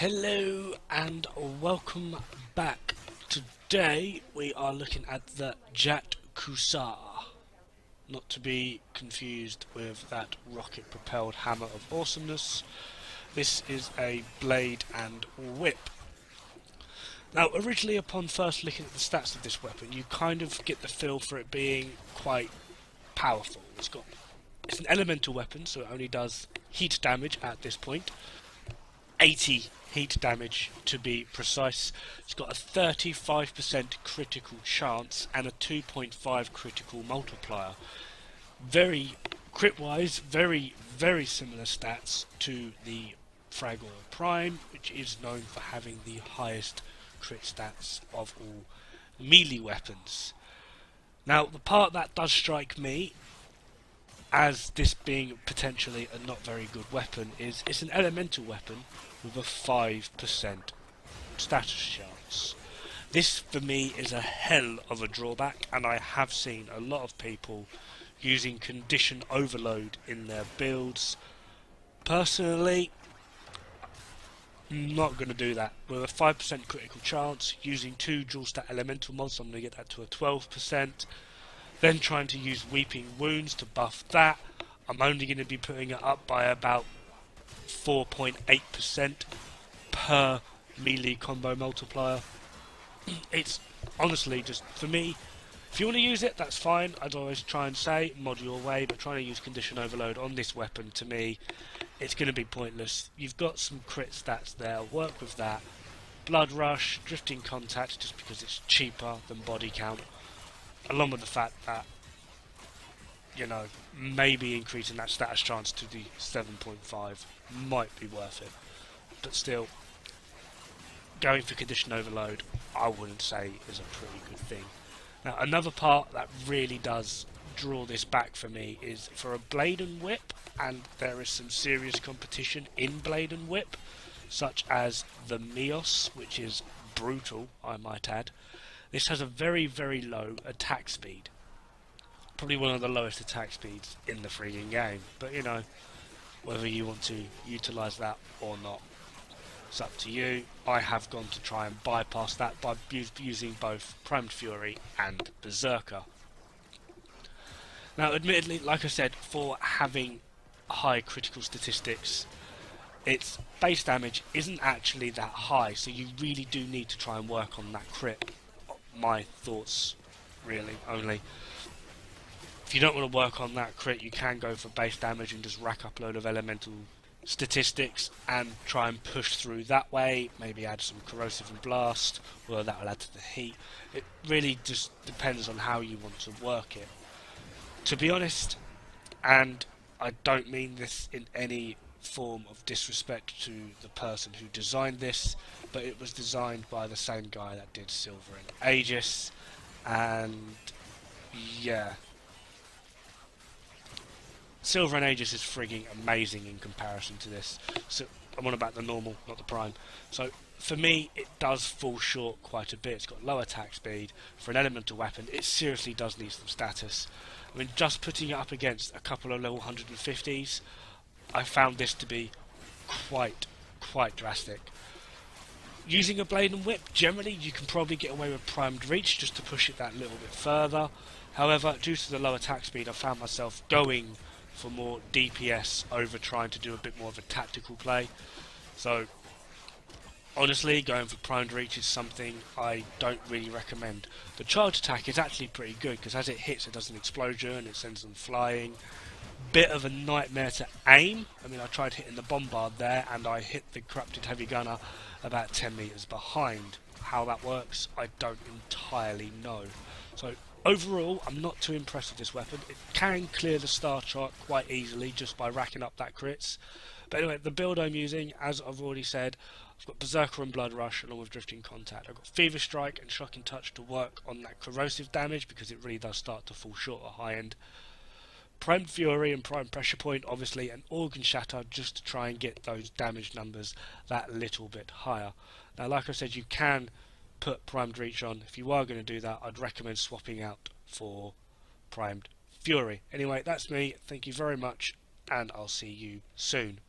Hello and welcome back. Today we are looking at the Jat Kusar, not to be confused with that rocket propelled hammer of awesomeness. This is a blade and whip. Now originally upon first looking at the stats of this weapon you kind of get the feel for it being quite powerful. It's an elemental weapon, so it only does heat damage at this point. 80 heat damage to be precise. It's got a 35% critical chance and a 2.5 critical multiplier. Very crit wise, very similar stats to the Frag Oil Prime, which is known for having the highest crit stats of all melee weapons. Now the part that does strike me as this being potentially a not very good weapon is it's an elemental weapon with a 5% status chance. This for me is a hell of a drawback, and I have seen a lot of people using condition overload in their builds. Personally, I'm not going to do that. With a 5% critical chance, using 2 dual stat elemental mods, I'm going to get that to a 12%. Then trying to use Weeping Wounds to buff that, I'm only going to be putting it up by about 4.8% per melee combo multiplier. It's honestly just, for me, if you want to use it, that's fine. I'd always try and say, mod your way, but trying to use condition overload on this weapon, to me, it's going to be pointless. You've got some crit stats there, work with that. Blood Rush, Drifting Contact, just because it's cheaper than body count. Along with the fact that, maybe increasing that status chance to the 7.5 might be worth it. But still, going for condition overload, I wouldn't say is a pretty good thing. Now, another part that really does draw this back for me is for a blade and whip, and there is some serious competition in blade and whip, such as the Mios, which is brutal, I might add. This has a very low attack speed. Probably one of the lowest attack speeds in the freaking game. But whether you want to utilise that or not, it's up to you. I have gone to try and bypass that by using both Primed Fury and Berserker. Now admittedly, like I said, for having high critical statistics, its base damage isn't actually that high, so you really do need to try and work on that crit. My thoughts, really, only. If you don't want to work on that crit, you can go for base damage and just rack up a load of elemental statistics and try and push through that way. Maybe add some corrosive and blast, although that will add to the heat. It really just depends on how you want to work it. To be honest, and I don't mean this in any form of disrespect to the person who designed this, but it was designed by the same guy that did Silver and Aegis, and yeah, Silver and Aegis is frigging amazing in comparison to this. So I'm on about the normal, not the prime. So for me, it does fall short quite a bit. It's got low attack speed for an elemental weapon. It seriously does need some status. I mean, just putting it up against a couple of level 150s, I found this to be quite drastic. Using a blade and whip, generally you can probably get away with primed reach just to push it that little bit further. However, due to the low attack speed, I found myself going for more DPS over trying to do a bit more of a tactical play. So honestly, going for primed reach is something I don't really recommend. The charge attack is actually pretty good because as it hits, it does an explosion, it sends them flying. Bit of a nightmare to aim. I mean, I tried hitting the bombard there and I hit the corrupted heavy gunner about 10 meters behind. How that works, I don't entirely know. So overall, I'm not too impressed with this weapon. It can clear the star chart quite easily just by racking up that crits. But anyway, the build I'm using, as I've already said, I've got Berserker and Blood Rush along with Drifting Contact. I've got Fever Strike and Shocking Touch to work on that corrosive damage because it really does start to fall short at high end. Primed Fury and Prime Pressure Point, obviously, and Organ Shatter just to try and get those damage numbers that little bit higher. Now, like I said, you can put Primed Reach on. If you are going to do that, I'd recommend swapping out for Primed Fury. Anyway, that's me. Thank you very much, and I'll see you soon.